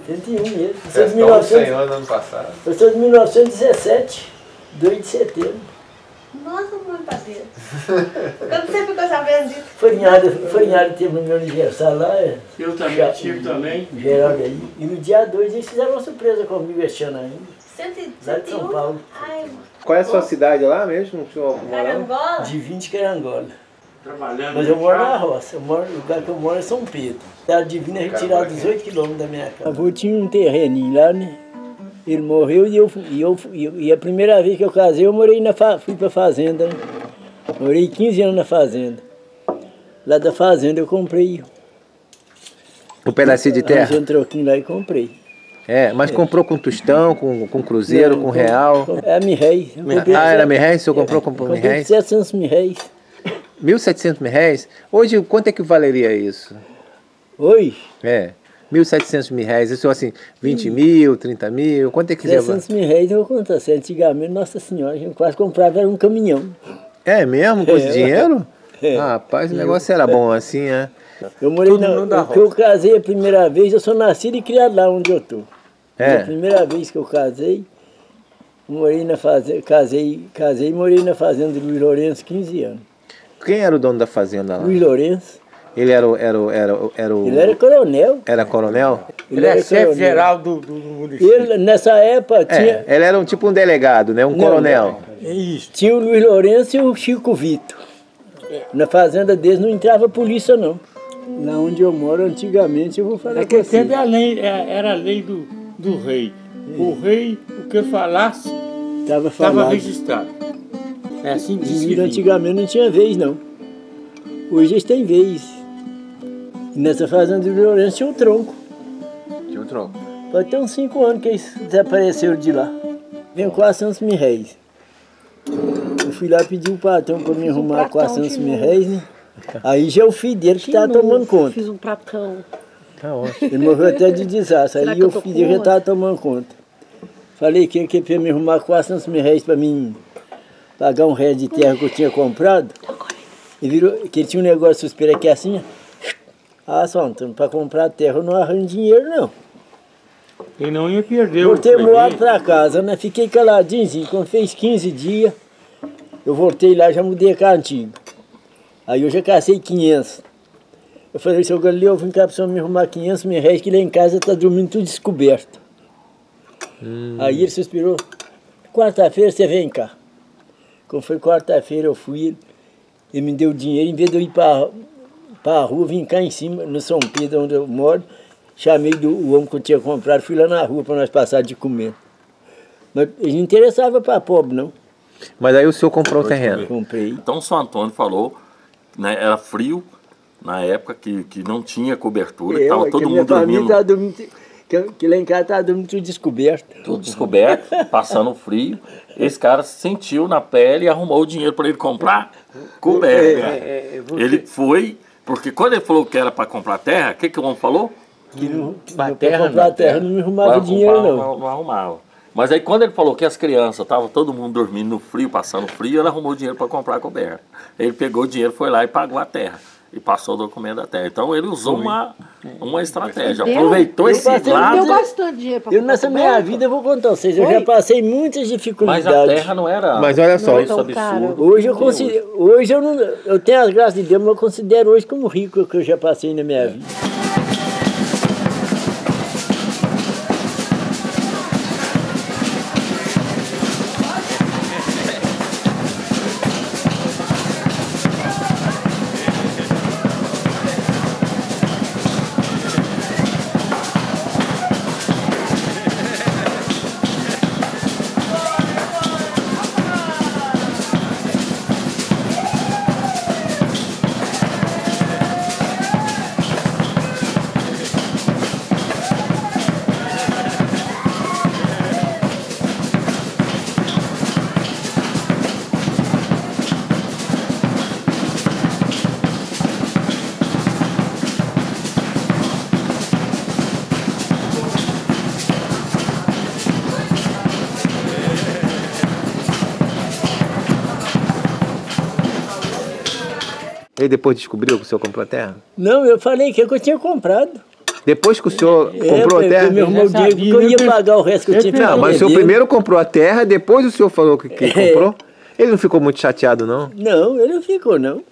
101 mesmo. Festou o Senhor no ano passado. Eu sou de 1917, 2 de setembro. Nossa, muito parceiro. Quando você ficou sabendo disso? Farinhada teve o meu aniversário lá. Eu também tive também. Geraldo aí. E no dia 2 eles fizeram uma surpresa comigo este ano ainda. Lá de São Paulo. Ai, Qual é a sua cidade lá mesmo, senhor? Carangola? De 20 Carangola. Trabalhando. Mas eu moro na roça. O lugar que eu moro é São Pedro. A Divina é retirada 18 quilômetros da minha casa. O avô tinha um terreninho lá, né? Ele morreu e a primeira vez que eu casei, eu fui pra fazenda. Né? Morei 15 anos na fazenda. Lá da fazenda eu comprei. Um pedacinho de terra? Arranjei um troquinho lá e comprei. É, mas comprou com tostão, com cruzeiro, Não, com real? É mil-réis. Era mil-réis? O senhor comprou com mil-réis? 700 mil-réis. 1.700 mil-réis? Hoje, quanto é que valeria isso? Hoje? É, 1.700 mil-réis. Isso assim, 20 mil, 30 mil, quanto é que leva? 700 mil-réis eu vou contar. Antigamente, Nossa Senhora, a gente quase comprava era um caminhão. É mesmo? Com esse dinheiro? É. Ah, rapaz, o negócio era bom assim, né? Eu morei que eu casei a primeira vez, eu sou nascido e criado lá onde eu tô. É. A primeira vez que eu casei, morei na fazenda, casei e morei na fazenda do Luiz Lourenço 15 anos. Quem era o dono da fazenda lá? Luiz Lourenço. Ele era o... Ele era coronel. Era coronel? Ele é chefe geral do município. Ele, nessa época, tinha... Ele era tipo um delegado, né? Um coronel. Isso. Tinha o Luiz Lourenço e o Chico Vito. Na fazenda deles não entrava polícia, não. Lá onde eu moro, antigamente, eu vou falar com você. Era a lei do rei. O rei, o que falasse, Estava registrado. É assim que diz que antigamente não tinha vez, não. Hoje eles têm vez. E nessa fazenda do Lourenço tinha um tronco. Tinha um tronco. Pode ter uns 5 anos que eles desapareceram de lá. Vem 400 mil-réis. Eu fui lá pedir o patrão para me arrumar 400 mil-réis, né? Aí já é o filho dele que estava tomando conta. Fiz um pratão. Tá ótimo. Ele morreu até de desastre. Será Aí que eu o tô filho dele já com estava tomando conta. Falei que ele ia me arrumar 400 mil-réis para mim pagar um resto de terra que eu tinha comprado. E virou, que ele tinha um negócio suspiro aqui assim. Ah, só Antônio, para comprar terra eu não arranjo dinheiro, não. ele não ia perder. Voltei moado para casa, né? Fiquei caladinho, assim. Quando fez 15 dias, eu voltei lá, já mudei a casa antiga. Aí eu já cacei 500. Eu falei, seu Galileu, eu vim cá para o senhor me arrumar 500 mil-réis, que lá em casa está dormindo tudo descoberto. Aí ele suspirou, quarta-feira você vem cá. Quando foi quarta-feira eu fui, ele me deu dinheiro, em vez de eu ir para a rua, vim cá em cima, no São Pedro, onde eu moro, chamei o homem que eu tinha comprado, fui lá na rua para nós passar de comer. Mas ele não interessava para pobre, não. Mas aí o senhor comprou o terreno? Comprei. Então o São Antônio falou, né, era frio na época que não tinha cobertura, que estava todo mundo dormindo. Que lá em casa estava dormindo tudo descoberto. Tudo descoberto, passando frio. Esse cara sentiu na pele e arrumou o dinheiro para ele comprar coberto. Ele foi, porque quando ele falou que era para comprar terra, o que o homem falou? Que não para comprar terra não me arrumava dinheiro, não. Não arrumava. Mas aí quando ele falou que as crianças estavam todo mundo dormindo no frio, passando frio, ele arrumou dinheiro para comprar coberto. Ele pegou o dinheiro, foi lá e pagou a terra. E passou o documento da terra. Então ele usou uma estratégia. Aproveitou esse lado. Deu bastante dinheiro para comprar nessa minha vida, eu vou contar a vocês, eu já passei muitas dificuldades. Mas a terra não era. Mas olha só, isso absurdo. Hoje eu considero, hoje eu tenho as graças de Deus, mas eu considero hoje como rico que eu já passei na minha vida. Ele depois descobriu que o senhor comprou a terra? Não, eu falei que eu tinha comprado. Depois que o senhor comprou a Eu terra... me arrumou o dinheiro porque eu ia pagar o resto que eu tinha que Não, mas o senhor primeiro comprou a terra, depois o senhor falou que comprou. Ele não ficou muito chateado, não? Não, ele não ficou, não.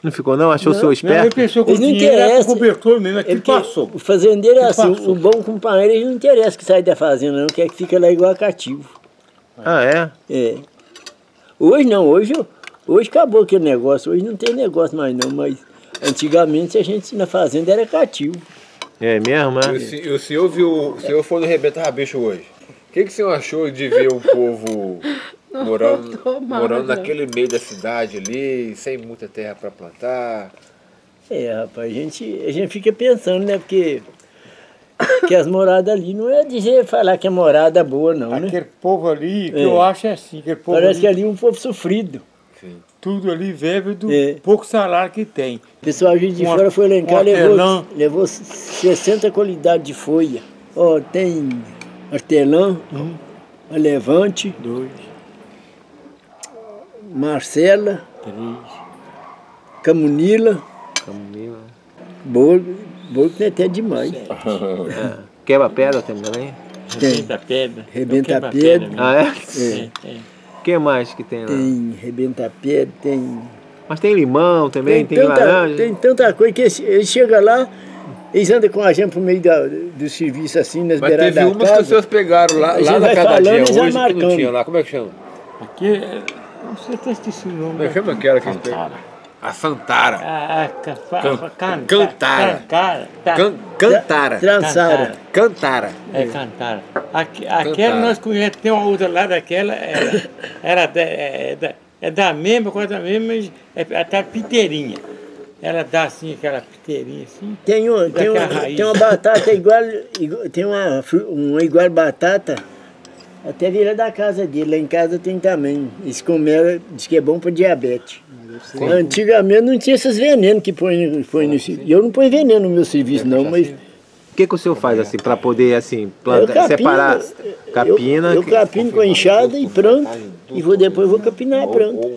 Não ficou, não? Achou o senhor Não, ele esperto? pensou que o Ele não dinheiro era interessa. cobertor mesmo, aquilo porque passou. o fazendeiro é Ele assim, passou. o bom companheiro ele não interessa que sai da fazenda, não, quer que fica lá igual a cativo. Ah, é? É. Hoje não, hoje acabou aquele negócio, hoje não tem negócio mais não, mas antigamente a gente na fazenda era cativo. É mesmo, é? E o senhor viu, o senhor foi no Rebenta Rabicho hoje. O que o senhor achou de ver o povo morando naquele meio da cidade ali, sem muita terra para plantar? É, rapaz, a gente fica pensando, né, porque que as moradas ali não é dizer falar que é morada boa não, né? Aquele povo ali, que É. eu acho é assim, aquele povo Parece que ali, ali é um povo sofrido. tudo ali vive do É. pouco salário que tem. O pessoal de Um fora foi lá em cá, hortelã. levou 60 qualidades de folha. Ó, tem hortelã, a Levante, 2, Marcela, 3, Camunila, bolo tem até demais. Quebra-pedra também? Tem da pedra. Rebenta Quebra pedra. mesmo. Ah, é? É, O que mais que tem lá? tem rebenta pedra, tem Mas tem limão também, tem laranja. tem tanta coisa que eles chegam lá, eles andam com a gente por meio do serviço assim, nas Mas beiradas teve da umas que os casa. senhores pegaram lá, A gente lá na vai casa da falando tia e já hoje, que marcando. não tinha lá. Como é que chama? Aqui, não sei até esqueci o nome. Como é que chama aquela que eles pegaram? A Santara. Cantara. Cantara. Trançara. Cantara. É Cantara. Aquela nós conhecemos, tem uma outra lá daquela, é da mesma, quase da mesma, mas é até piteirinha. Ela dá assim, aquela piteirinha assim. Tem uma batata igual tem uma igual batata, até vira da casa dele, lá em casa tem também. Eles comeram, diz que é bom para diabetes. Antigamente não tinha esses venenos que põe no serviço. Eu não ponho veneno no meu serviço não, mas O que o senhor faz assim, para poder assim, eu plantar, separar capina? Eu capino com a enxada e pronto, e depois vou capinar pronto.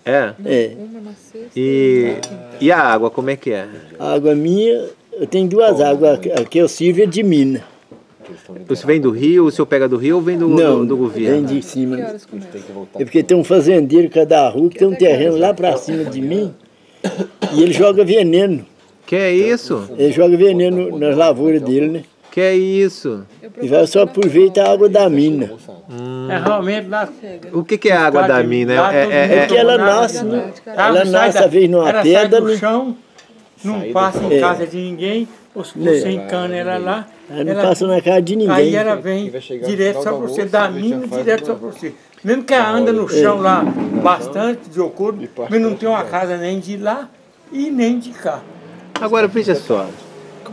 É? É. E a água, como é que é? A água minha, eu tenho duas águas, a que eu sirvo é de mina. Você vem do rio, o senhor pega do rio ou vem do Vem governo? de cima. É porque tem um fazendeiro cada rua que tem um terreno lá pra cima de mim e ele joga veneno. Que é isso? Ele joga veneno nas lavouras dele, né? Que é isso? E vai só aproveitar a água da mina. É realmente lá. O que é a água da mina? É porque ela nasce, né? Ela nasce às vezes numa pedra, do né? chão, não passa em casa de ninguém, você encana ela lá. Ela não passa na casa de Aí ninguém. ela vem direto só para você, da mina direto só para você. Mesmo que ela anda no chão lá bastante de acordo, mas não tem uma casa nem de lá e nem de cá. Agora veja só,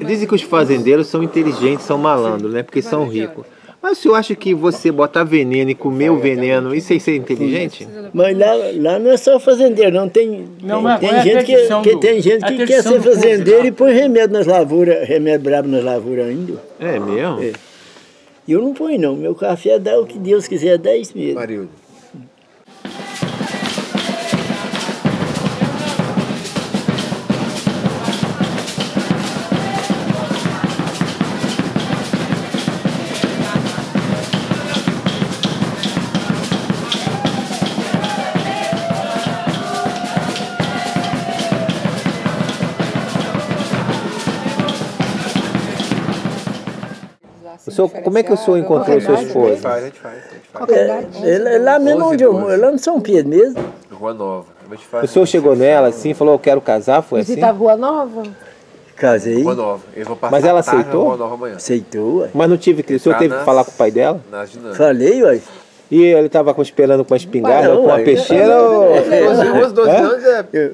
dizem que os fazendeiros são inteligentes, são malandros, né? Porque são ricos. Mas o senhor acha que você botar veneno e comer o veneno, isso é ser inteligente? Mas lá não é só fazendeiro, não. Tem gente que quer ser fazendeiro e põe remédio nas lavouras, remédio brabo nas lavouras ainda. É mesmo? É. E eu não ponho não, meu café dá o que Deus quiser, dá isso mesmo. Marildo. O senhor, como é que o senhor encontrou sua esposa? A gente faz. É lá mesmo onde eu moro, lá no São Pedro mesmo. Rua Nova. A gente faz O senhor chegou nela assim, falou, eu quero casar, foi assim? Visitar a Rua Nova? Casei, Rua Nova. Eles vão passar Mas ela a tarde na aceitou? Rua Nova amanhã. aceitou, ué. Mas não tive que... O senhor teve que falar com o pai dela? Nas dinâmicas. Falei, ué. E ele estava esperando com a espingarda, Não, com a ué. peixeira ou... Os 12 anos é...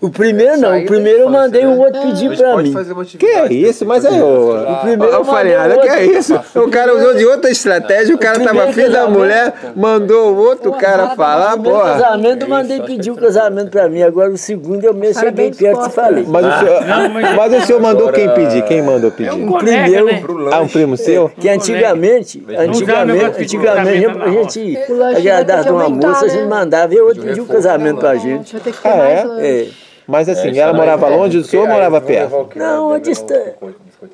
O primeiro não, o primeiro eu mandei um outro pedir pra mim. fazer uma Que é isso? Mas aí, O primeiro eu falei, olha, que é isso? O cara usou de outra estratégia, o cara tava filho da mulher, mandou o outro cara falar, O primeiro porra. casamento eu mandei pedir o casamento pra mim, agora o segundo eu mesmo cheguei perto e falei. Mas o senhor mandou quem pedir? Quem mandou pedir? O primeiro, Ah, um primo seu? que antigamente a gente agradava uma moça, a gente mandava e o outro pediu o casamento pra gente. Vai ter que ter mais É. Mas assim, isso ela aí. morava longe do senhor ou morava perto? Não, Biscoito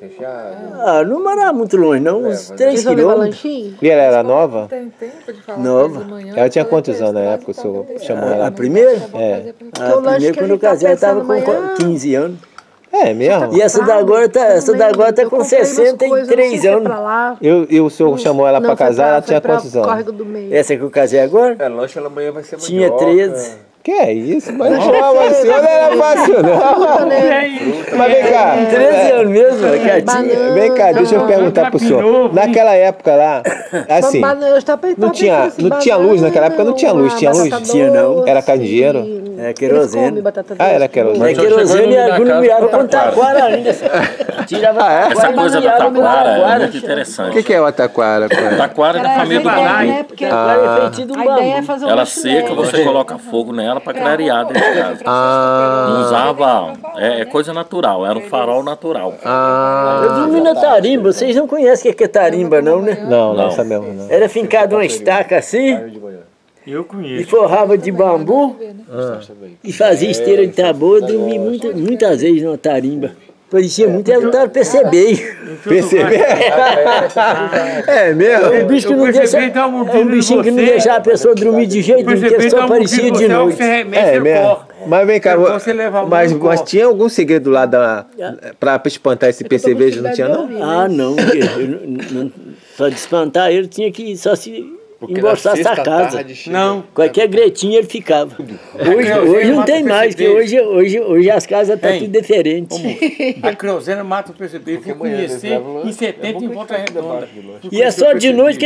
recheado. Ah, não morava muito longe, não, uns 3 Vocês vão levar quilômetros. lanchinho? E ela era nova? Tem tempo de falar Nova. coisa de manhã. Ela tinha eu quantos falei, anos na "Traz época que o um senhor café chamou desse ela? A primeira? tamanho, vou fazer pra A o lanche primeira, que quando a eu gente tá casei, ela estava pensando com amanhã- 15 anos. É mesmo? E essa da agora tá, essa da agora tá com 63 anos. E o senhor chamou ela pra casar, ela tinha quantos anos? Córrego do meio. Essa que eu casei agora? É, lanche ela amanhã vai ser Tinha mandioca. 13. Que é isso? Mas não chamava o senhor, não era fácil não. Mas vem cá. 13 anos mesmo, quietinha. Banana. Vem cá, deixa eu perguntar pro senhor. Naquela época lá, assim, não tinha luz naquela época? Não tinha luz, tinha luz? Tinha, não. Era candeeiro? É querosene. Ah, era querosene. É querosene e Chegou no agulhado com taquara. taquara ainda. Tirava Essa taquara, coisa da manuseava com taquara é taquara. muito O interessante. que é o ataquara? Taquara é da família do bambu. Taquara é feito de um A ideia é bambu. fazer um Ela lanche seca, leve. você coloca fogo nela para clarear dentro de casa. Não Ah, usava, é coisa natural, era um farol natural. Eu dormi na tarimba, vocês não conhecem o que é tarimba não, né? não, não, essa mesmo não. Era fincado uma estaca assim Eu e conheço. forrava de bambu e fazia esteira de tabu. Eu dormi muitas vezes numa tarimba. Parecia muito, ela não perceber. Perceber? É mesmo? É um bicho que não deixa, é um bichinho que não deixava a pessoa dormir de jeito nenhum, que só aparecia de noite. É mesmo? Mas vem cá, mas tinha algum segredo lá pra espantar esse percevejo? Não tinha não? Ah, não, para espantar ele tinha que só se embolsar essa casa. Não. Qualquer gretinha ele ficava. Hoje não tem mais, porque hoje as casas estão tudo diferentes. A querosene mata o perceber. Eu fui conhecer em 70 em Volta Redonda. E é só de noite que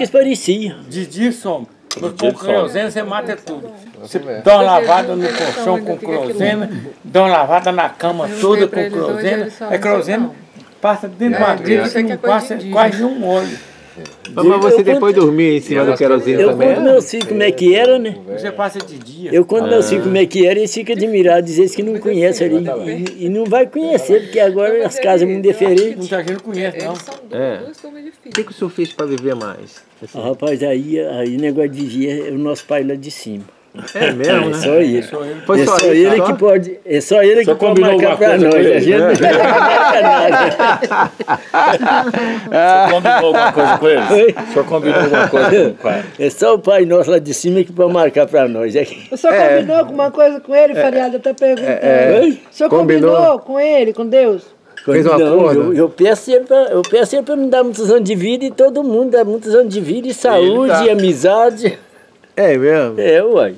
eles pareciam. De dia some. Mas com querosene você mata tudo. Você dá uma lavada no colchão com querosene, dá uma lavada na cama toda com querosene. A querosene passa dentro de uma grelha que não passa quase um óleo. Mas você depois dormia em cima do querosene Eu também? conto meus filhos como é que era, né? Você passa de dia. Eu conto meus filhos como é que era e eles ficam admirados, dizem que não conhecem ali. E não vai conhecer, porque agora as casas são muito diferentes. Muita gente não conhece, não. Duas turmas de filhos. O que o senhor fez pra viver mais? Assim, Ah, rapaz, aí negócio de vigia é o nosso pai lá de cima. é mesmo, É né? só ele. Foi É só só isso, ele só? que pode. É só ele que pode combinou marcar alguma pra coisa nós. com A ele, gente não marca nada. Você combinou alguma coisa com ele? O senhor combinou alguma coisa com o pai? É só o pai nosso lá de cima que pode marcar pra nós. O senhor combinou alguma coisa com ele, Fariado? Eu tô perguntando. O senhor Combinou? combinou com ele, com Deus? Fez um Não, acordo? eu peço ele pra me dar muitos anos de vida e todo mundo dá muitos anos de vida e saúde e amizade. É mesmo? É, uai.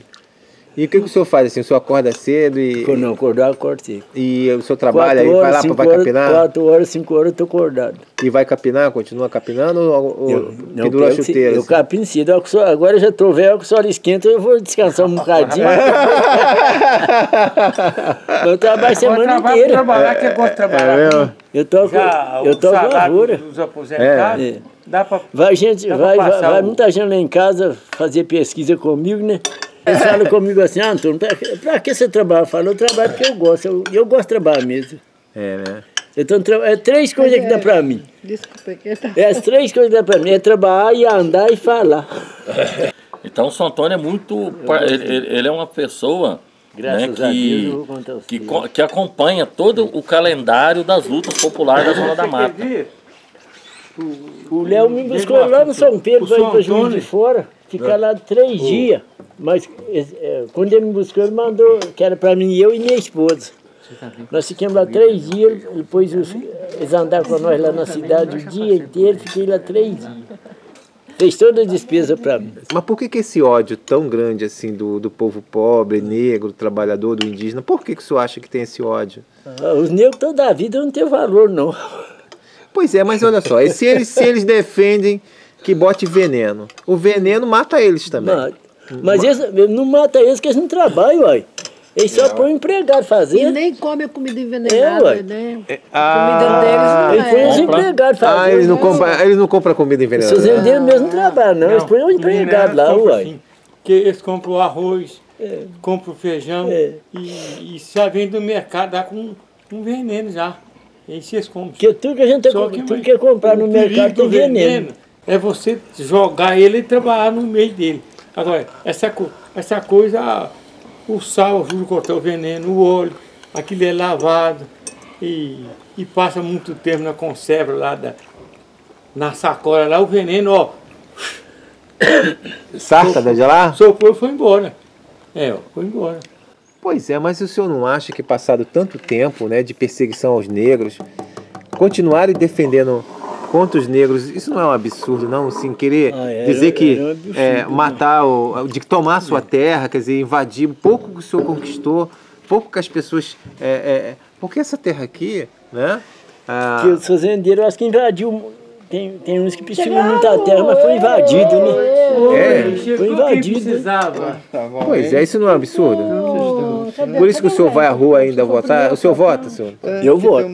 E o que o senhor faz assim? O senhor acorda cedo Quando não acordar, eu acordo cedo. e o senhor trabalha e vai lá vai capinar? 4 horas, 5 horas eu tô acordado. E vai capinar? Continua capinando ou Não, pendura a pego chuteira? eu assim? capino cedo. Agora eu já tô velho, que o sol esquenta, eu vou descansar um bocadinho. Eu trabalho a semana inteira. Trabalhar que eu gosto de trabalhar. mesmo? Eu toco O salário lavoura. dos aposentados, É. dá pra... Vai, gente, Dá pra vai passar o- muita gente lá em casa fazer pesquisa comigo, né? Eles falam comigo assim, Antônio, pra que você trabalha? Eu falo, eu trabalho porque eu gosto, eu gosto de trabalhar mesmo. É, né? Então, é 3 coisas que dá pra mim. Desculpa, que tá... É as 3 coisas que dá pra mim, é trabalhar, e andar e falar. Então o São Antônio é muito. Ele é uma pessoa, né, Graças a Deus, eu vou contar os filhos. que acompanha todo o calendário das lutas populares da Zona da Mata. O Léo me buscou lá no São Pedro, para ir para Juiz de Fora, ficar lá 3 dias. Mas quando ele me buscou, ele mandou, que era para mim, eu e minha esposa. Nós ficamos lá 3 dias, depois eles andaram com nós lá na cidade o dia inteiro, fiquei lá 3 dias. Fez toda a despesa para mim. Mas por que esse ódio tão grande assim do povo pobre, negro, trabalhador, do indígena? Por que o senhor acha que tem esse ódio? Os negros toda a vida não tem valor, não. Pois é, mas olha só, e se eles defendem que bote veneno? O veneno mata eles também. Mas não mata eles que eles não trabalham, uai. Eles só põem empregado fazer. E nem come a comida envenenada, uai. né? A comida deles Eles põem não os é. empregados fazer. Ah, eles não compram comida Os envenenada. fazendeiros mesmo não trabalham, não. Eles põem um empregado lá, uai. Porque eles compram o arroz, compram o feijão e já vem do mercado dá com um veneno já. E vocês compram. Porque tudo que a gente tudo que comprar no o mercado perigo tem do veneno. É você jogar ele e trabalhar no meio dele. Agora, essa coisa o sal ajuda a cortar o veneno, o óleo, aquilo é lavado e passa muito tempo na conserva lá, na sacola lá, o veneno, ó. Sarta de lá? Soprou e foi embora. Foi embora. Pois é, mas o senhor não acha que passado tanto tempo, né, de perseguição aos negros, continuarem defendendo contra os negros, isso não é um absurdo, não? Assim, querer dizer que matar, de tomar a sua terra, quer dizer, invadir pouco que o senhor conquistou, pouco que as pessoas... porque essa terra aqui, né? Que os fazendeiros, eu acho que invadiu... Tem uns que precisam muita terra, mas foi invadido, né? Foi invadido. Pois é, isso não é um absurdo? Por isso que o senhor vai à rua ainda votar? O senhor vota, senhor? Eu voto.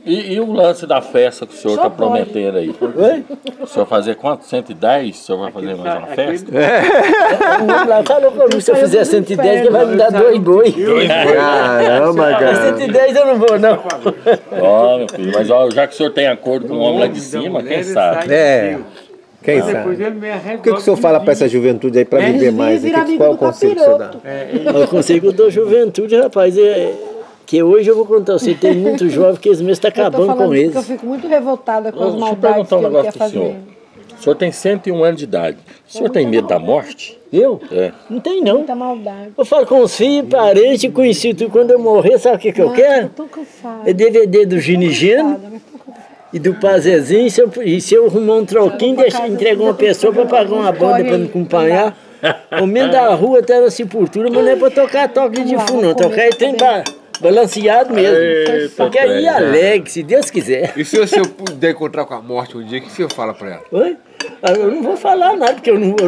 E o lance da festa que o senhor está prometendo aí? Oi? O senhor fazer quanto? 110? O senhor vai fazer mais uma festa? O homem lá falou pra mim, se eu fizer 110, que vai me dar 2 boi. Caramba, cara. 110 eu não vou, não. Ó, meu filho, mas ó, já que o senhor tem acordo com o homem lá de cima, quem sabe? Quem sabe? O que o senhor fala para essa juventude aí para viver mais? Qual é o conselho que o senhor dá? O conselho que eu dou à juventude, rapaz, que hoje eu vou contar, você tem muito jovem que eles mesmos estão acabando com eles. Eu fico muito revoltada com as Deixa eu maldades perguntar que um ele quer negócio pro senhor. fazer. O senhor tem 101 anos de idade. O senhor tem medo da morte? Eu? É. Não tem, não. Muita maldade. Eu falo com os filhos, parentes, conhecidos. Quando eu morrer, sabe o que eu quero? Eu tô cansada. É DVD do Ginigeno e do Pazezinho. E se eu arrumar um troquinho, entregar uma pessoa para pagar uma banda para me acompanhar. Ao menos da rua até na sepultura, mas não é para tocar toque de fundo, não. Tocar tem para balanceado mesmo. Porque aí alegre, se Deus quiser. E se o senhor puder encontrar com a morte um dia, o que o senhor fala pra ela? Oi? Eu não vou falar nada, porque eu não vou.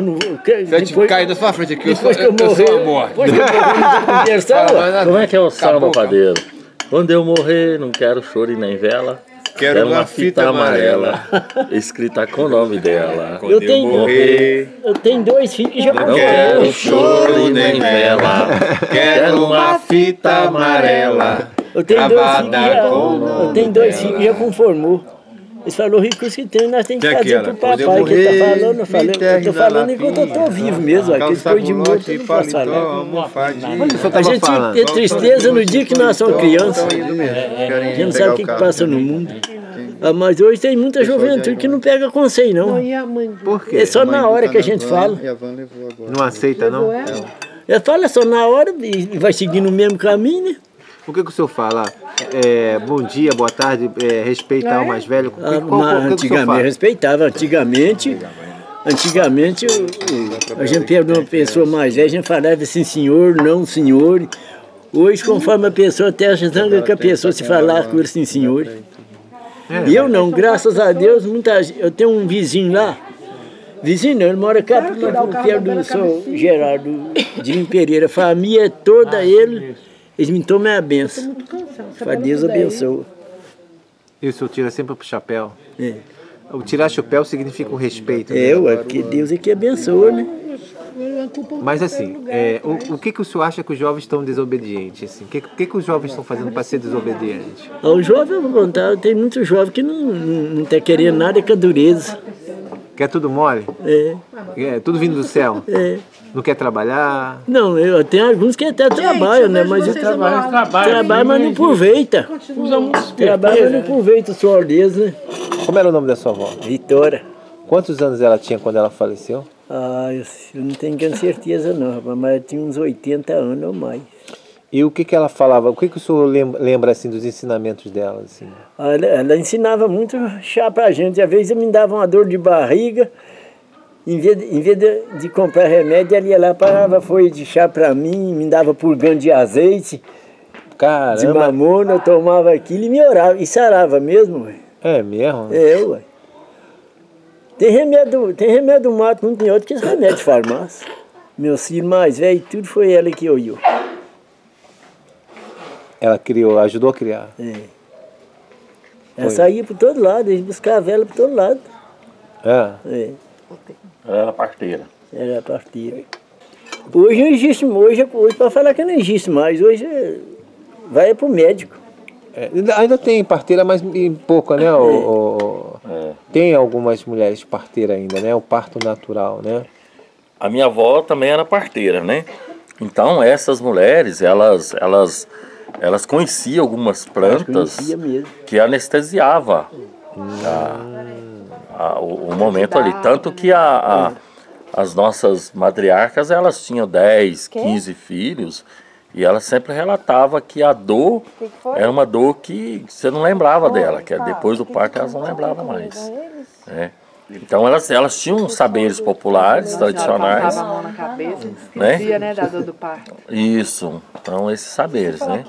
Se eu cair na sua frente aqui, eu sou a morte. Depois que eu morrer, não vou conversar. Como é que é o samba, padeiro? Quando eu morrer, não quero choro e nem vela. Quero uma fita amarela escrita com o nome dela. Quando eu morrer, eu tenho 2 filhos que já não quero choro nem vela. Quero uma fita amarela. Eu tenho 2 filhos que já conformou. Eles falaram, o recurso que tem, nós temos que fazer pro papai, que ele tá falando, eu tô falando enquanto eu tô vivo mesmo, aqui depois de morto eu não posso falar. A gente tem tristeza no dia que nós somos crianças, a gente não sabe o que passa no mundo. Mas hoje tem muita juventude que não pega conselho, não. Por quê? É só na hora que a gente fala. Não aceita, não? Ela fala só na hora e vai seguindo o mesmo caminho, né? O que o senhor fala? Bom dia, boa tarde, respeitar o mais velho? Antigamente respeitava. Antigamente a gente pega uma pessoa mais velha, a gente falava assim, senhor, não senhor. Hoje, conforme a pessoa até zanga que a pessoa se falar com ele assim, senhor. E eu não, graças a Deus, eu tenho um vizinho lá. Vizinho não, ele mora cá perto do seu Gerardo de Pereira. A família toda eles me tomam a benção. Deus abençoa. E o senhor tira sempre pro chapéu? O tirar chapéu significa o respeito. Porque Deus é que abençoa, né? Mas assim, o que o senhor acha que os jovens estão desobedientes? Assim? O que os jovens estão fazendo para ser desobedientes? O jovem, eu vou contar, tem muitos jovens que não tá querendo nada com a dureza. Quer tudo mole? Tudo vindo do céu? Não quer trabalhar? Não, eu tenho alguns que até trabalham, né? Mas trabalha, mas não aproveita. Trabalha, mas não aproveita o suor deles, né? Como era o nome da sua avó? Vitória. Quantos anos ela tinha quando ela faleceu? Eu não tenho certeza não, rapaz, mas ela tinha uns 80 anos ou mais. E o que ela falava? O que o senhor lembra assim, dos ensinamentos dela? Assim? Ela ensinava muito chá pra gente. Às vezes me dava uma dor de barriga. Em vez de comprar remédio, ela ia lá, parava folha de chá pra mim, me dava purgante de azeite. Caramba. de mamona, eu tomava aquilo e melhorava, e sarava mesmo, ué. É mesmo? É, ué. Tem remédio mato muito melhor do que esse remédio de farmácia. Meus filhos mais velhos, tudo foi ela que olhou. Ela criou, ajudou a criar. É. Ela saía por todo lado, eles buscavam ela por todo lado. É. Ela era parteira. Era parteira. Hoje não existe, hoje para falar que não existe mais, hoje vai pro médico. Ainda tem parteira, mas pouca, né? Tem algumas mulheres parteira ainda, né? O parto natural, né? A minha avó também era parteira, né? Então essas mulheres, elas conheciam algumas plantas que anestesiava o momento ali. Tanto que as nossas matriarcas, elas tinham 10, 15 filhos, e ela sempre relatava que a dor era uma dor que você não lembrava dela, que depois do parto elas não lembravam mais. Então elas tinham saberes populares, tradicionais. Passava a mão na cabeça, esquecia, né, da dor do parto. Isso, então esses saberes, né?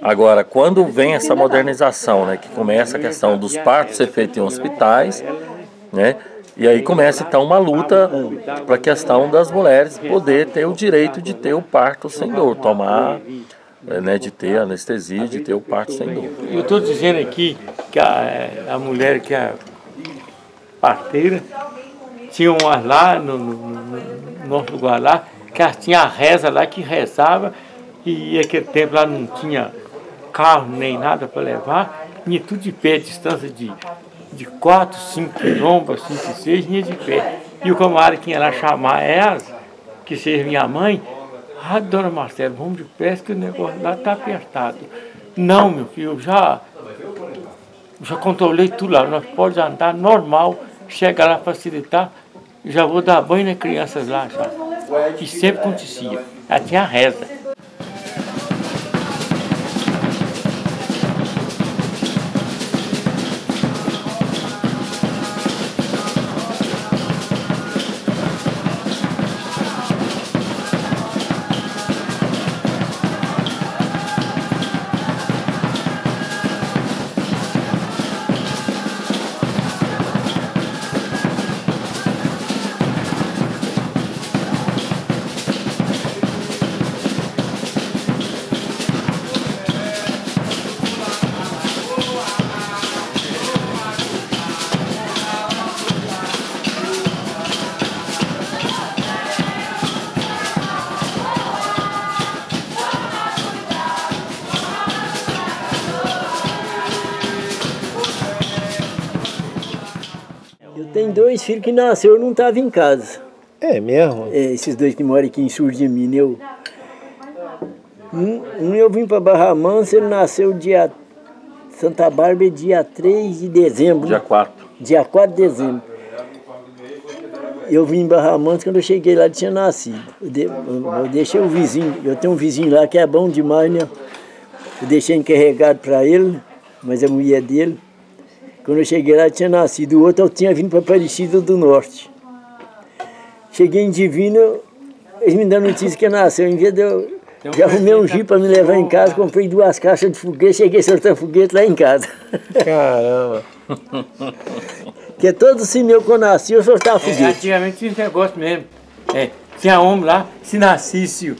Agora, quando vem essa modernização, né, que começa a questão dos partos ser feitos em hospitais, né? E aí começa então uma luta para a questão das mulheres poder ter o direito de ter o parto sem dor, tomar, né, de ter anestesia, de ter o parto sem dor. Eu estou dizendo aqui que a mulher que é parteira, tinha umas lá no nosso lugar lá, que tinha a reza lá que rezava, e aquele tempo lá não tinha carro nem nada para levar, ia tudo de pé, distância de 4, 5 quilômetros, 5, 6, ia de pé. E o camarada que ia lá chamar elas, que seja minha mãe, dona Marcela, vamos de pé, que o negócio lá está apertado. Não, meu filho, eu já controlei tudo lá, nós podemos andar normal, chega lá, facilitar, já vou dar banho nas crianças lá já. E sempre acontecia, já tinha reza. Tem 2 filhos que nasceu e não estavam em casa. É mesmo? Esses 2 que moram aqui em Sul de Minas. Eu vim para Barra Mansa, ele nasceu dia... Santa Bárbara, dia 3 de dezembro. Dia 4. Dia 4 de dezembro. Eu vim em Barra Mansa, quando eu cheguei lá ele tinha nascido. Eu deixei o vizinho, eu tenho um vizinho lá que é bom demais, né? Eu deixei encarregado para ele, mas a mulher dele. Quando eu cheguei lá, tinha nascido. O outro eu tinha vindo para Aparecida do Norte. Cheguei em Divino, eles me dão notícia que nasceu. Em vez de eu já arrumei um jipe para me levar em casa, comprei 2 caixas de foguete, cheguei soltando foguete lá em casa. Caramba! Porque todo esse meu que eu nasci, eu soltava foguete. Antigamente tinha esse negócio mesmo. Tinha homem lá, se nascesse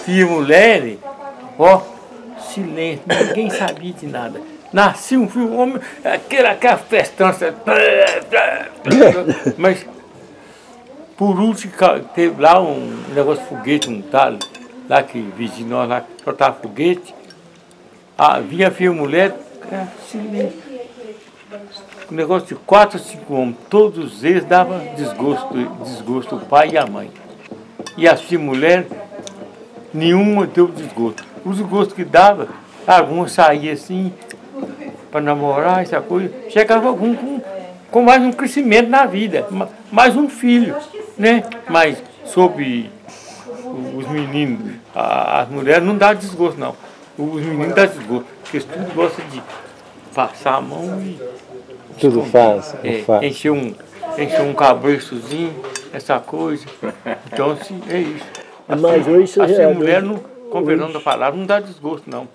filho e mulher, silêncio, ninguém sabia de nada. Nasceu um filho, homem, aquela festança. Mas, por último, teve lá um negócio de foguete, um tal, lá que vizinho nós lá, soltava foguete. Vinha filho e mulher, silêncio. Um negócio de 4 ou 5 homens, todos eles davam desgosto, o pai e a mãe. E as filhas e mulher, nenhuma deu desgosto. O desgosto que dava, alguns saíam assim, para namorar, essa coisa, chegava algum com mais um crescimento na vida, mais um filho, né? Mas sobre os meninos, as mulheres não dão desgosto, não. Os meninos dão desgosto, porque eles tudo gostam de passar a mão e... Tudo faz. Encher um cabrestozinho, essa coisa. Então, assim, é isso. Mas hoje Assim, a mulher com perdão da palavra, não dá desgosto, não.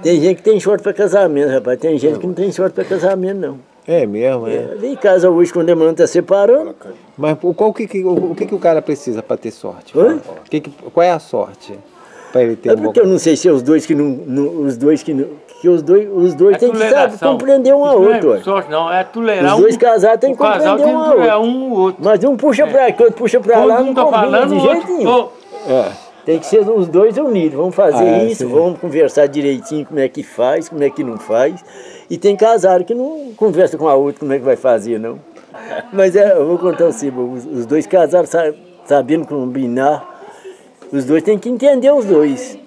Tem gente que tem sorte para casamento, rapaz. Tem gente que não tem sorte para casamento, não. É mesmo, é. Vem em casa hoje quando a irmã está separando. Mas o que o cara precisa para ter sorte? Oi? Qual é a sorte para ele ter É porque eu não sei se é os dois que não... Os dois que os dois têm que saber compreender um ao outro. Não é sorte, não, é tolerar. Os dois casados têm que compreender um ao outro. Um outro. Mas um puxa para cá, outro puxa para lá, não combina de jeito nenhum. Tem que ser os dois unidos. Vamos fazer isso, vamos conversar direitinho como é que faz, como é que não faz. E tem casado que não conversa com a outra como é que vai fazer, não. Mas eu vou contar assim, os dois casados sabendo combinar, os dois têm que entender os dois.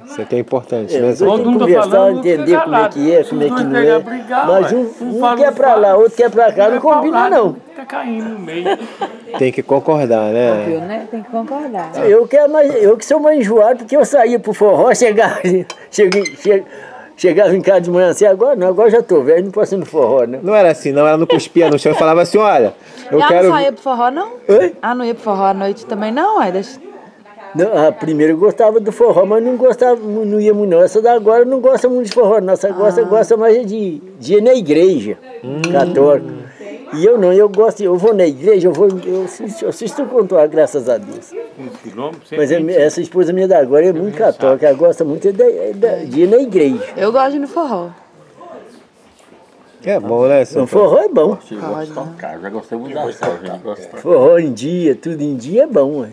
Isso aqui é importante, né? Os dois têm que conversar, entender como é, como é que não é. Mas um quer pra lá, outro quer pra cá, não combina não. Tá caindo no meio. Tem que concordar, né? Viu, né? Tem que concordar. Eu que sou mais enjoado, porque eu saía pro forró, chegava em casa de manhã assim, agora já tô velho, não posso ir no forró, né? Não era assim, não, ela não cuspia no chão e falava assim, olha, eu quero... não saía pro forró, não? Oi? Não ia pro forró à noite também, não? Não, primeiro eu gostava do forró, mas não ia muito não. Essa da agora não gosta muito de forró, nossa gosta mais de ir na igreja católica. E eu não, eu vou na igreja, eu assisto o controle, graças a Deus. Mas essa esposa minha da agora é muito católica, ela gosta muito de ir na igreja. Eu gosto de ir no forró. É bom, né? O forró é bom. Já gostei muito da história. Forró em dia, tudo em dia é bom, ué.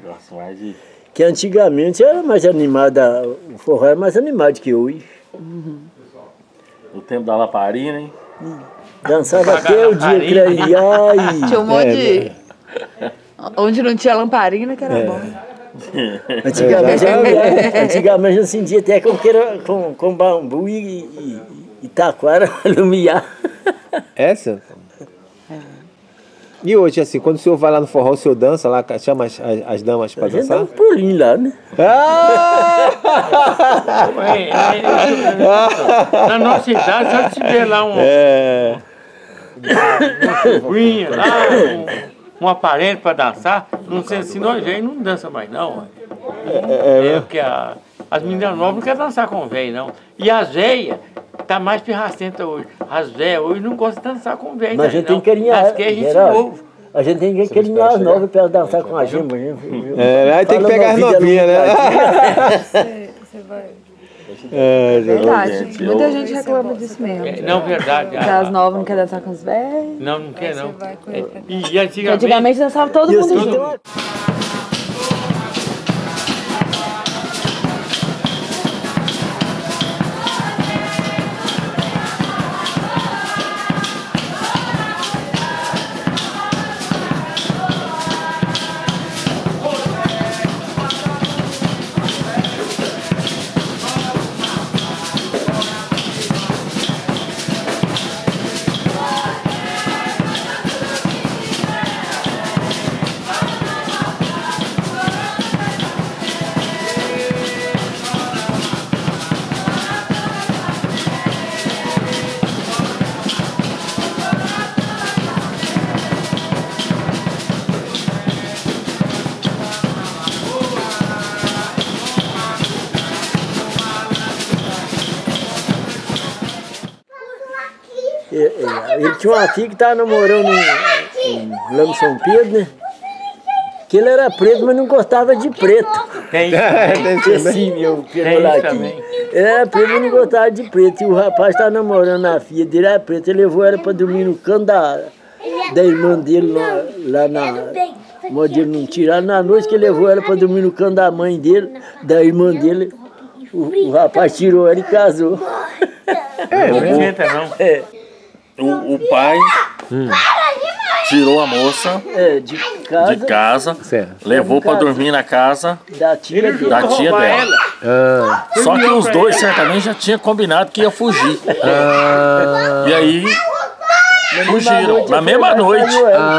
Gosto mais de... Que antigamente era mais animada, o forró era mais animado que hoje. O tempo da lamparina, hein? Dançava até o dia clarear e... Tinha um monte de... Onde não tinha lamparina, que era bom. Antigamente eu sentia até com bambu e taquara lumiar. Essa? E hoje, assim, quando o senhor vai lá no forró, o senhor dança lá, chama as damas para dançar? Dá um pulinho lá, né? Na nossa idade, só se tiver lá um aparelho para dançar, não sei se nós velhos não dança mais não. Porque as meninas novas não querem dançar com velho, não. E as velhas tá mais pirracenta hoje. As velhas hoje não gostam de dançar com velho. Mas a gente tem que carinhar. As que a gente novo. A gente tem que carinhar as novas para dançar com a gente. Aí tem que pegar as novinhas, né? Você vai... verdade. Muita gente reclama disso mesmo. Não, verdade. Que as novas não querem dançar com os velhos. Não quer não. E antigamente dançava todo mundo junto. Ele tinha uma filha que estava namorando lá no São Pedro, né? Que ele era preto, mas não gostava de preto. Tem assim, meu molequinho. Ele era preto, mas não gostava de preto. E o rapaz estava namorando a filha dele, era preto. Ele levou ela para dormir no canto da irmã dele, lá na... Mas ele não tiraram na noite que ele levou ela para dormir no canto da mãe dele, da irmã dele. O rapaz tirou ela e casou. O pai tirou a moça de casa levou para dormir na casa da tia dela. Só que os dois certamente já tinham combinado que ia fugir. E aí fugiram. Na mesma noite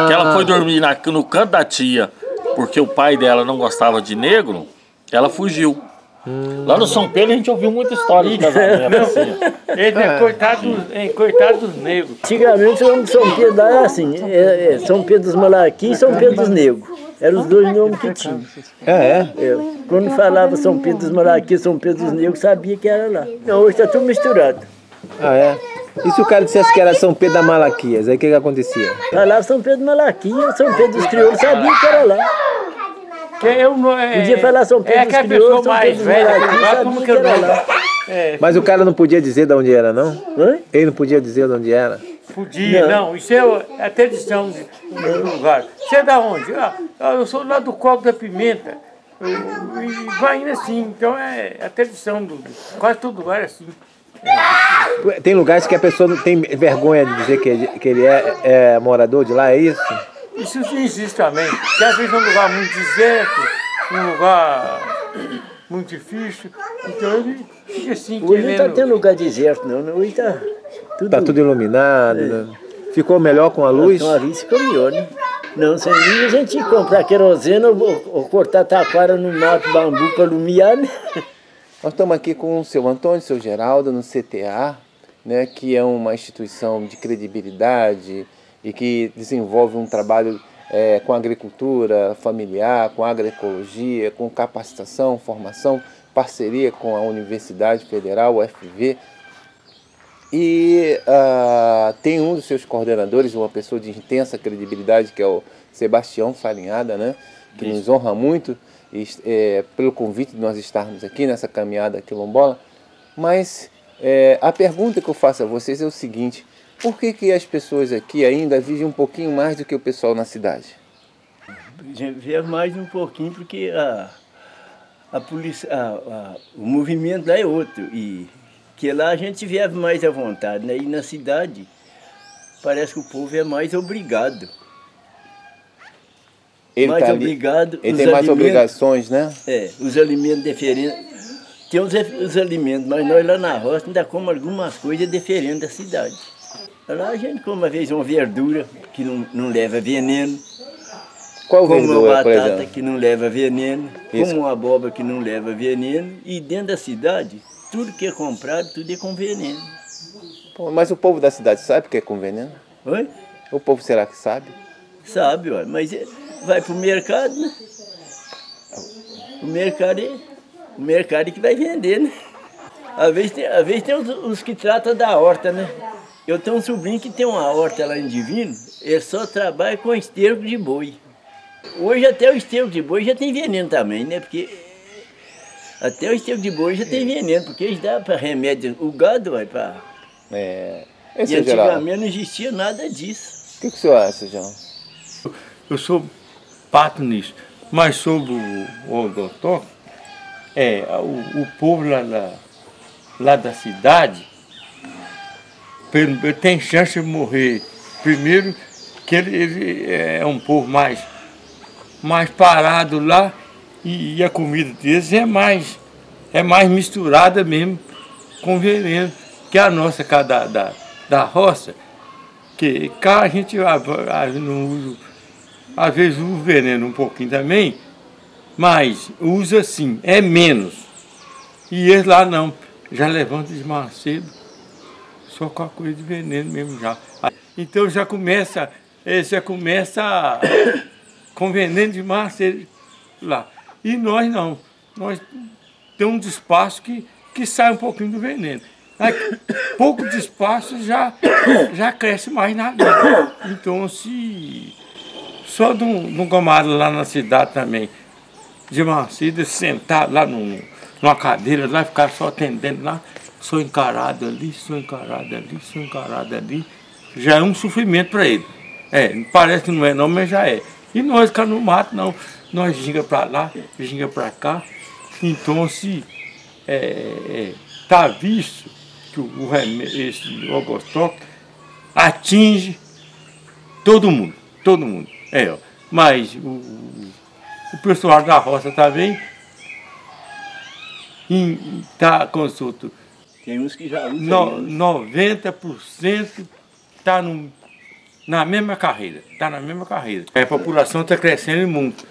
que ela foi dormir no canto da tia, porque o pai dela não gostava de negro, ela fugiu. Lá no São Pedro a gente ouviu muita história de casamento assim. Ele é coitado dos negros. Antigamente o nome de São Pedro lá era assim, São Pedro dos Malaquias e São Pedro dos Negros. Eram os dois nomes que tinham. Quando falava São Pedro dos Malaquias e São Pedro dos Negros, sabia que era lá. Não, hoje está tudo misturado. E se o cara dissesse que era São Pedro da Malaquias, aí o que acontecia? Falava São Pedro dos Malaquias, São Pedro dos Crioulos, sabia que era lá. Podia falar São Pedro dos Crioulos, São Pedro dos Malaquias, sabia que era lá. Mas o cara não podia dizer de onde era, não? Ele não podia dizer de onde era? Podia, não. Isso é tradição do lugar. Você é da onde? Eu sou lá do Coco da Pimenta. E vai indo assim. Então é a tradição quase todo lugar é assim. Tem lugares que a pessoa não tem vergonha de dizer que ele é morador de lá, é isso? Isso existe também. Porque às vezes é um lugar muito deserto, um lugar muito difícil. Então ele fica assim. Hoje não está tendo lugar deserto, não. Hoje está tudo... Tá tudo iluminado, né? Ficou melhor com a luz? Com a luz ficou melhor, né? Não, sem luz a gente tinha que comprar querosene ou cortar taquara no mato bambu para iluminar, né? Nós estamos aqui com o seu Antônio, seu Geraldo, no CTA, né, que é uma instituição de credibilidade e que desenvolve um trabalho com agricultura familiar, com agroecologia, com capacitação, formação, parceria com a Universidade Federal, UFV. E tem um dos seus coordenadores, uma pessoa de intensa credibilidade, que é o Sebastião Farinhada, né, que nos honra muito pelo convite de nós estarmos aqui nessa caminhada quilombola. Mas a pergunta que eu faço a vocês é o seguinte: por que as pessoas aqui ainda vivem um pouquinho mais do que o pessoal na cidade? Vive mais um pouquinho porque a polícia, o movimento lá é outro. E que lá a gente vive mais à vontade, né? E na cidade parece que o povo é mais obrigado. Ele tem mais obrigações, né? Os alimentos diferentes. Tem os alimentos, mas nós lá na roça ainda comemos algumas coisas diferentes da cidade. Lá a gente come, às vezes, uma verdura que não leva veneno. Qual verdura, uma batata, por exemplo? Que não leva veneno. Como uma abóbora que não leva veneno. E dentro da cidade, tudo que é comprado, tudo é com veneno. Mas o povo da cidade sabe que é com veneno? Oi? O povo será que sabe? Sabe, ó, mas vai pro mercado, né? O mercado é que vai vender, né? Às vezes tem os que tratam da horta, né? Eu tenho um sobrinho que tem uma horta lá em Divino, ele só trabalha com esterco de boi. Hoje até o esterco de boi já tem veneno também, né? Porque até o esterco de boi já tem veneno, porque eles dão para remédio. O gado vai para... E antigamente não existia nada disso. O que o senhor acha, João? Eu sou pato nisso, mas sobre o Ogotó, o povo lá da cidade tem chance de morrer. Primeiro que ele é um povo mais parado lá e a comida deles é mais misturada mesmo com veneno, que a nossa cá da roça, que cá a gente não usa, às vezes usa veneno um pouquinho também, mas usa sim, é menos. E eles lá não, já levanta de manhã cedo, só com a coisa de veneno mesmo já. Então já começa com veneno de manhã cedo lá. E nós não, nós temos um despacho que sai um pouquinho do veneno. Pouco de espaço já cresce mais na vida. Então, se só de um camarada lá na cidade também, de Mancida, sentado lá numa cadeira, lá ficar só atendendo lá, sou encarado ali, sou encarado ali, sou encarado ali, já é um sofrimento para ele. Parece que não é não, mas já é. E nós cá no mato não, nós ginga para lá, ginga para cá. Então, se tá visto que esse Ogotó atinge todo mundo. Mas o pessoal da roça também está consulto. Tem uns que já usam. 90% está na mesma carreira. Está na mesma carreira. A população está crescendo muito.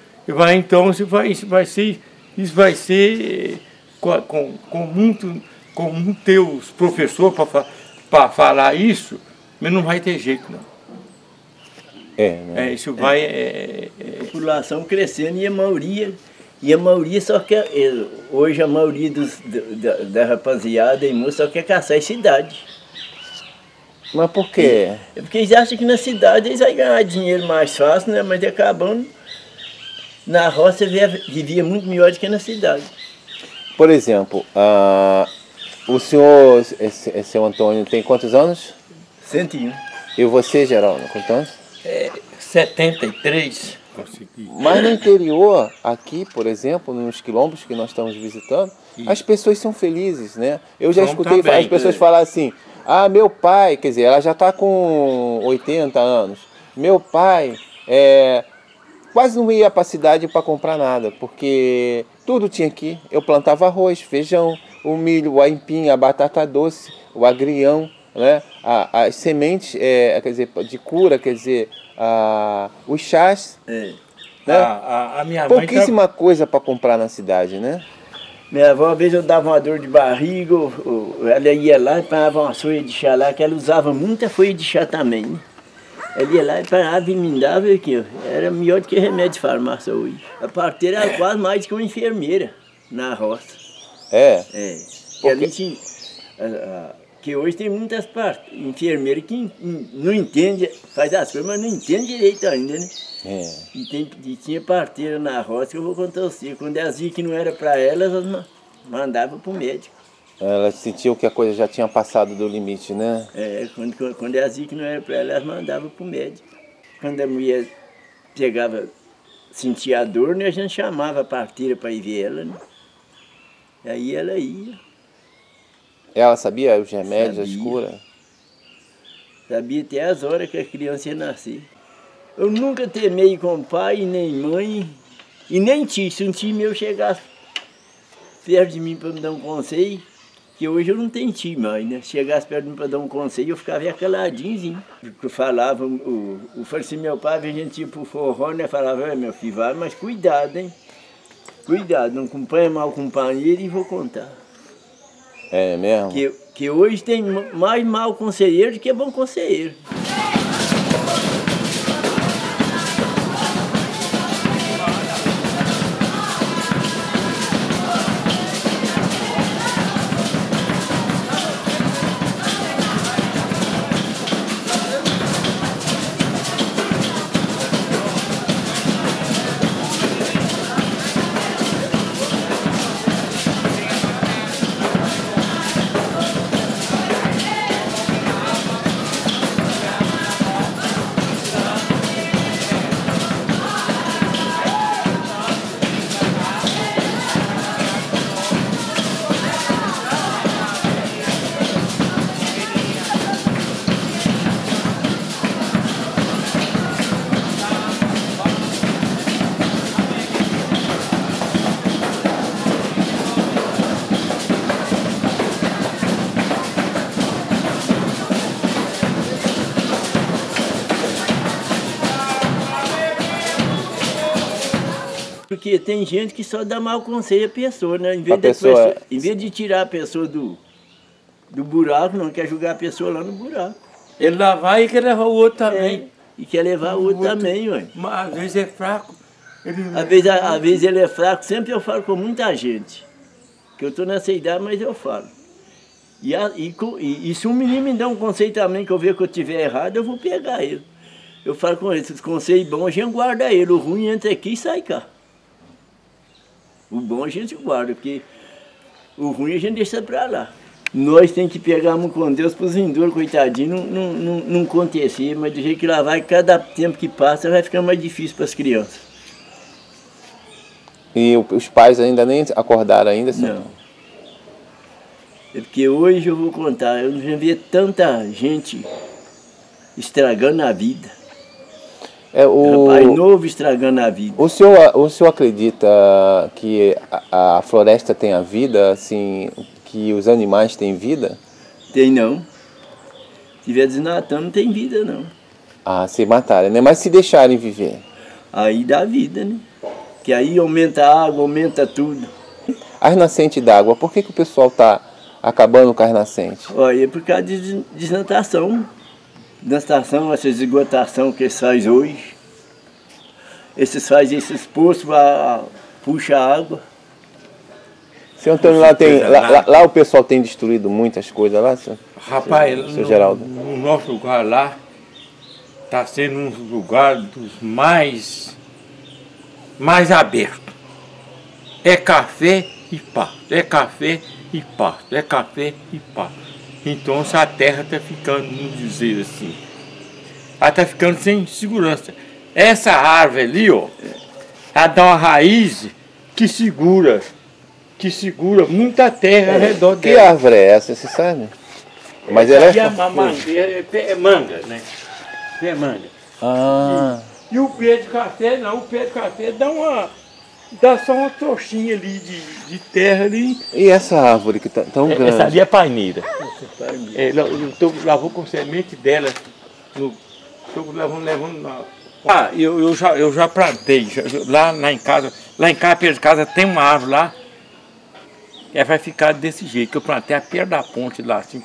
Então isso vai ser com teus professores para falar isso, mas não vai ter jeito, não. Né? Isso vai... A população crescendo e a maioria só quer... Hoje a maioria da rapaziada e moça só quer caçar em cidade. Mas por quê? É porque eles acham que na cidade eles vão ganhar dinheiro mais fácil, né? Mas acabando, na roça vivia muito melhor do que na cidade. Por exemplo, o senhor, seu Antônio, tem quantos anos? 101. E você, Geraldo, quantos anos? 73. Mas no interior, aqui, por exemplo, nos quilombos que nós estamos visitando, as pessoas são felizes, né? Eu já escutei as pessoas falar assim, meu pai, quer dizer, ela já está com 80 anos, meu pai quase não ia para a cidade para comprar nada, porque tudo tinha aqui. Eu plantava arroz, feijão, o milho, o aipim, a batata doce, o agrião, né? As sementes, quer dizer, de cura, quer dizer, os chás. É. Né? A minha pouquíssima coisa para comprar na cidade, né? Minha avó, uma vez eu dava uma dor de barriga, ela ia lá e parava uma folha de chá lá, que ela usava muita folha de chá também, né? Ela ia lá e parava e me dava aqui, era melhor do que remédio de farmácia hoje. A parteira era quase mais que uma enfermeira na roça. Porque... Que hoje tem muitas enfermeiras que não entendem, faz as coisas, mas não entendem direito ainda, né? E tinha parteira na roça que eu vou contar você. Quando elas viam que não era para elas mandavam para o médico. Elas sentiam que a coisa já tinha passado do limite, né? Quando elas viam que não era para elas mandavam para o médico. Quando a mulher sentia a dor, né, a gente chamava a parteira para ir ver ela, né? E aí ela ia. Ela sabia os remédios, as curas? Sabia até as horas que a criança ia nascer. Eu nunca temei com pai, nem mãe, e nem tio. Se um tio meu chegasse perto de mim para me dar um conselho, que hoje eu não tenho tio mais, né? Chegasse perto de mim para dar um conselho, eu ficava caladinho. Eu falava, eu falei assim, meu pai, a gente ia pro forró, né? Falava, meu filho, vai, mas cuidado, hein? Cuidado, não acompanha mal o companheiro e vou contar. É mesmo? Que hoje tem mais mau conselheiro do que bom conselheiro. Porque tem gente que só dá mau conselho à pessoa, né? Em vez de tirar a pessoa do buraco, não quer jogar a pessoa lá no buraco. Ele lá vai e quer levar o outro também. E quer levar o outro também, ué. Mas às vezes é fraco. Às vezes ele é fraco, sempre eu falo com muita gente. Que eu estou nessa idade, mas eu falo. E se um menino me dá um conselho também, que eu ver que eu estiver errado, eu vou pegar ele. Eu falo com ele, se conselho bom, a gente guarda ele. O ruim entra aqui e sai cá. O bom a gente guarda, porque o ruim a gente deixa pra lá. Nós temos que pegar muito com Deus para os vindouros, coitadinho, não acontecer, mas do jeito que lá vai, cada tempo que passa vai ficando mais difícil para as crianças. E os pais ainda nem acordaram ainda? Senhor? Não. É porque hoje eu vou contar, eu não vi tanta gente estragando a vida. Rapaz novo estragando a vida. O senhor acredita que a floresta tem a vida, assim, que os animais têm vida? Tem não. Se estiver desnatando, não tem vida não. Se matarem, né? Mas se deixarem viver? Aí dá vida, né? Que aí aumenta a água, aumenta tudo. As nascentes d'água, por que o pessoal está acabando com as nascentes? Olha, é por causa de desnatação. Desnatação, essa esgotação que eles fazem hoje. Esses fazem esses poços, puxa água. Seu Antônio, lá o pessoal tem destruído muitas coisas lá, senhor? Rapaz, seu Geraldo? No nosso lugar lá, está sendo um lugar dos mais abertos. É café e pasto, é café e pasto, é café e pasto. Então a terra está ficando, vamos dizer assim, ela está ficando sem segurança. Essa árvore ali, ó, ela dá uma raiz que segura muita terra ao redor dela. Que árvore é essa, você sabe? Mas ela é manga, né? É manga. Ah. E o pé de café, não, o pé de café dá só uma trouxinha ali de terra ali. E essa árvore que tá tão grande? Essa ali é paineira. Eu lavou com semente dela. Estou levando lá. Eu já plantei. Lá em casa perto de casa tem uma árvore lá. Ela vai ficar desse jeito, que eu plantei a perto da ponte lá. Assim.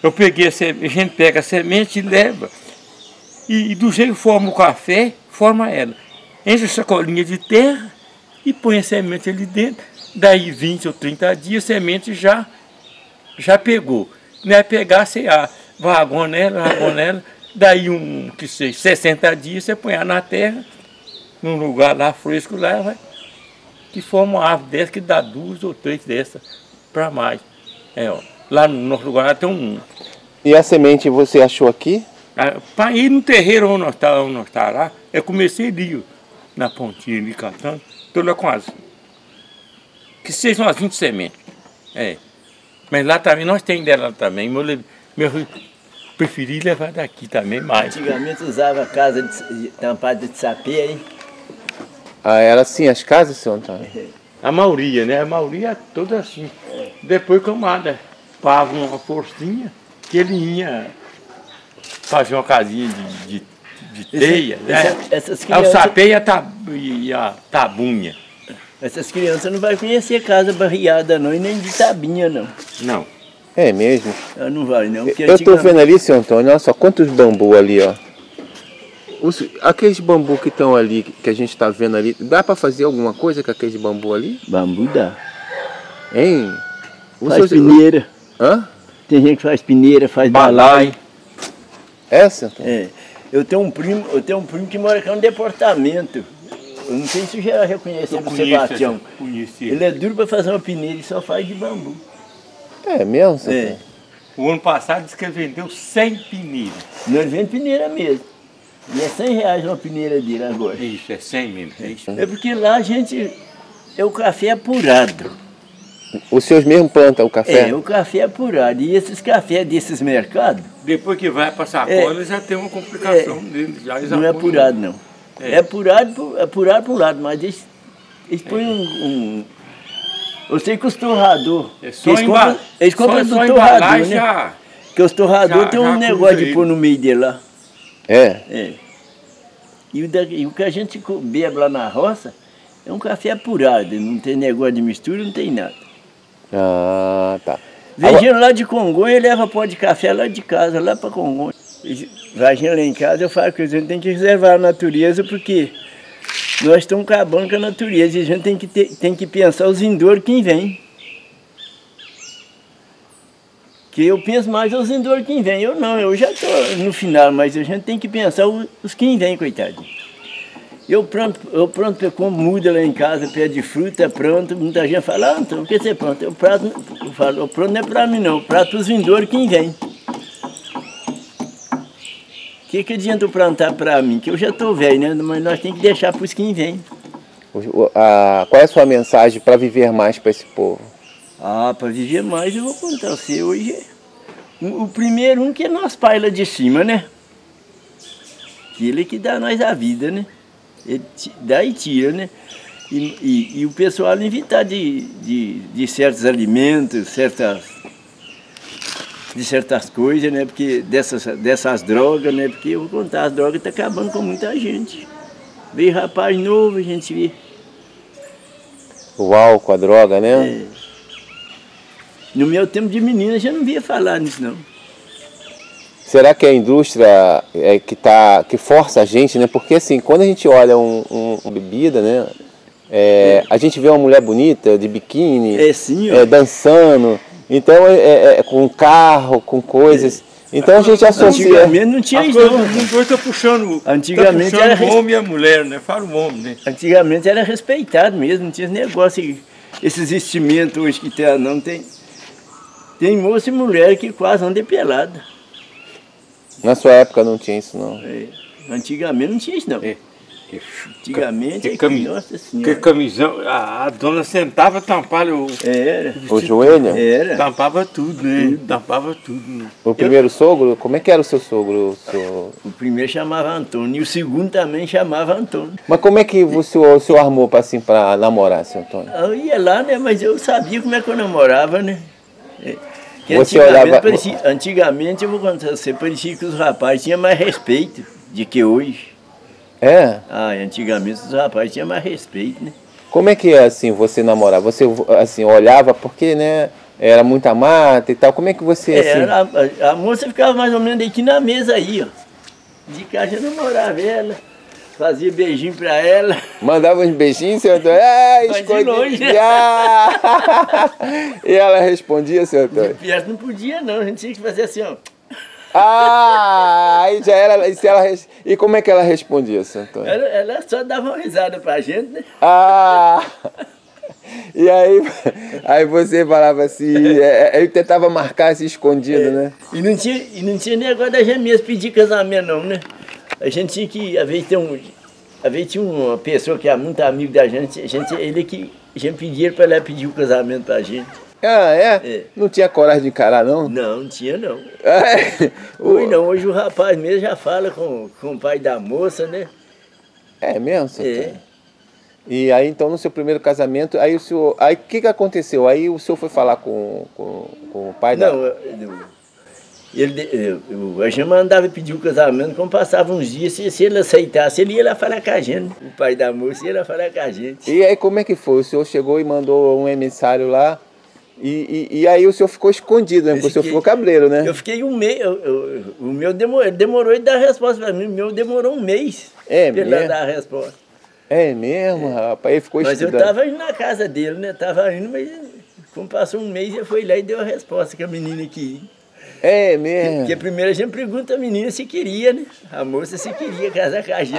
Eu peguei a gente pega a semente e leva. E do jeito que forma o café, forma ela. Enche a sacolinha de terra e põe a semente ali dentro. Daí 20 ou 30 dias a semente já pegou. Não é pegar, você vagona ela. Daí 60 dias você põe ela na terra, num lugar lá fresco lá, vai, que forma uma árvore dessa que dá 2 ou 3 dessas para mais. Lá no nosso lugar lá tem um. E a semente você achou aqui? Para ir no terreiro onde nós tá lá, eu comecei ali, na pontinha ali catando, estou lá com as. Que sejam umas 20 sementes. Mas lá também, nós temos dela também. Meu preferi levar daqui também mais. Antigamente usava casa tampada de sapê, hein? Era assim as casas, senhor Antônio? A maioria, né? A maioria é toda assim. Depois que o Mada pava uma forcinha, que ele ia fazer uma casinha de teia, né? O sapê e a tabunha. Essas crianças não vão conhecer casa barriada não, e nem de tabinha não. Não. É mesmo? Não vai não. Eu estou vendo ali, senhor Antônio, olha só quantos bambu ali, ó. Aqueles bambu que estão ali, que a gente está vendo ali, dá para fazer alguma coisa com aqueles bambu ali? Bambu dá. Hein? Faz pineira. Hã? Tem gente que faz pineira, faz balai. Senhor Antônio? Eu tenho um primo que mora aqui no departamento. Eu não sei se você já reconheceu o Sebastião. Ele é duro para fazer uma pineira e só faz de bambu. É mesmo, senhor? O ano passado disse que ele vendeu 100 pineiras. Não, ele vende pineira mesmo. E é R$100 uma pineira dele agora. Isso, é 100 mesmo. É porque lá a gente... o café é apurado. Os seus mesmo plantam o café? O café é apurado. E esses cafés desses mercados... Depois que vai para sacola, já tem uma complicação dele. Não é apurado, não. É apurado por um lado, mas eles põem eu sei que os torradores... Eles compram do torrador, né? Porque os torradores tem um negócio de pôr no meio dele lá. E o que a gente bebe lá na roça é um café apurado, não tem negócio de mistura, não tem nada. Tá. Vem lá de Congonha e leva pó de café lá de casa, lá para Congonha. Vai lá em casa, eu falo que a gente tem que reservar a natureza, porque nós estamos acabando com a natureza e a gente tem que pensar os vindouros que vem. Que eu penso mais aos vindouros que vem. Eu já estou no final, mas a gente tem que pensar os que vem, coitadinho. Eu pronto, como muda lá em casa, pé de fruta, pronto. Muita gente fala, então, o que você planta? Eu falo, pronto não é para mim não, para os vindouros que vem. O que adianta eu plantar para mim? Que eu já estou velho, né? Mas nós temos que deixar para os que vem. Qual é a sua mensagem para viver mais para esse povo? Para viver mais eu vou contar você hoje. O primeiro que é nosso pai lá de cima, né? Ele que dá a nós a vida, né? Ele dá e tira, né? E o pessoal evitar de certos alimentos, de certas coisas, né? Porque dessas drogas, né? Porque eu vou contar, as drogas estão acabando com muita gente. Veio rapaz novo, a gente vê. O álcool, a droga, né? É. No meu tempo de menina, já não via falar nisso, não. Será que a indústria que força a gente, né? Porque assim, quando a gente olha uma bebida, né? A gente vê uma mulher bonita, de biquíni, dançando, então com carro, com coisas. Então a gente associa. Antigamente não tinha isso, não. Os dois estão puxando, Antigamente era o homem e a mulher, né? Fala o homem, né? Antigamente era respeitado mesmo, não tinha esse negócio, esses vestimentos hoje que tem, não tem. Tem moça e mulher que quase andam pelada. Na sua época não tinha isso, não? Antigamente não tinha isso, não. Antigamente, nossa senhora. Que camisão, a dona sentava, tampava o joelho? Era. Tampava tudo, né? Tampava tudo, né? O primeiro sogro, como é que era o seu sogro? O primeiro chamava Antônio e o segundo também chamava Antônio. Mas como é que o senhor armou assim, para namorar, seu Antônio? Eu ia lá, né? Mas eu sabia como é que eu namorava, né? Você olhava... Antigamente, eu vou contar você, parecia que os rapazes tinham mais respeito do que hoje. Antigamente os rapazes tinham mais respeito, né? Como é que é assim, você namorar? Você assim, olhava porque, né, era muita mata e tal, como é que você assim... A moça ficava mais ou menos aqui na mesa aí, ó. De cá já namorava ela, fazia beijinho pra ela. Mandava uns beijinhos, seu Antônio? De longe. E ela respondia, seu Antônio? De perto não podia não, a gente tinha que fazer assim, ó. Aí já era. E como é que ela respondia, seu Antônio? Ela só dava uma risada pra gente, né? E aí você falava assim, eu tentava marcar assim escondido, né? E não tinha negócio da gente mesmo pedir casamento, não, né? A gente tinha que, às vezes tinha uma pessoa que é muito amigo da gente, a gente pedia pra ela pedir o casamento pra gente. Não tinha coragem de encarar, não? Não tinha, não. Hoje não, hoje o rapaz mesmo já fala com o pai da moça, né? É mesmo, seu Antônio? E aí, então, no seu primeiro casamento, aí o que aconteceu? Aí o senhor foi falar com o pai da... Não, a gente mandava pedir o casamento, como passava uns dias, se ele aceitasse, ele ia lá falar com a gente. O pai da moça ia lá falar com a gente. E aí, como é que foi? O senhor chegou e mandou um emissário lá, e aí o senhor ficou escondido, né? Porque o senhor ficou cabreiro, né? Eu fiquei um mês, o meu demorou ele dar a resposta para mim, o meu demorou um mês para ele dar a resposta. É mesmo, rapaz? Ele ficou estudando. Mas eu estava indo na casa dele, né? Estava indo, mas como passou um mês, ele foi lá e deu a resposta que a menina queria. É mesmo? Porque primeiro a gente pergunta a menina se queria, né? A moça se queria casar com a gente.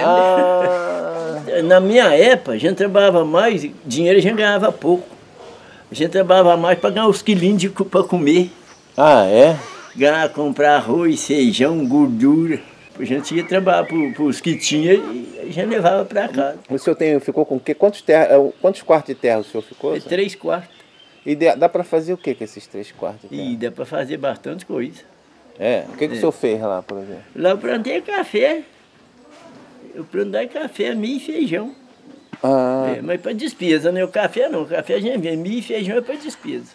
Né? Na minha época, a gente trabalhava mais, dinheiro a gente ganhava pouco. A gente trabalhava mais para ganhar os quilinhos para comer. Comprar arroz, feijão, gordura. A gente ia trabalhar para os que tinha e a gente levava para casa. O senhor ficou com o quê? Quantos quartos de terra o senhor ficou? 3 quartos. E dá para fazer o que com esses 3 quartos? E dá para fazer bastante coisa. O que o senhor fez lá, por exemplo? Lá eu plantei café. Eu plantei café, milho e feijão. Mas para despesa, né? O café não. O café a gente vê. Milho e feijão é para despesa.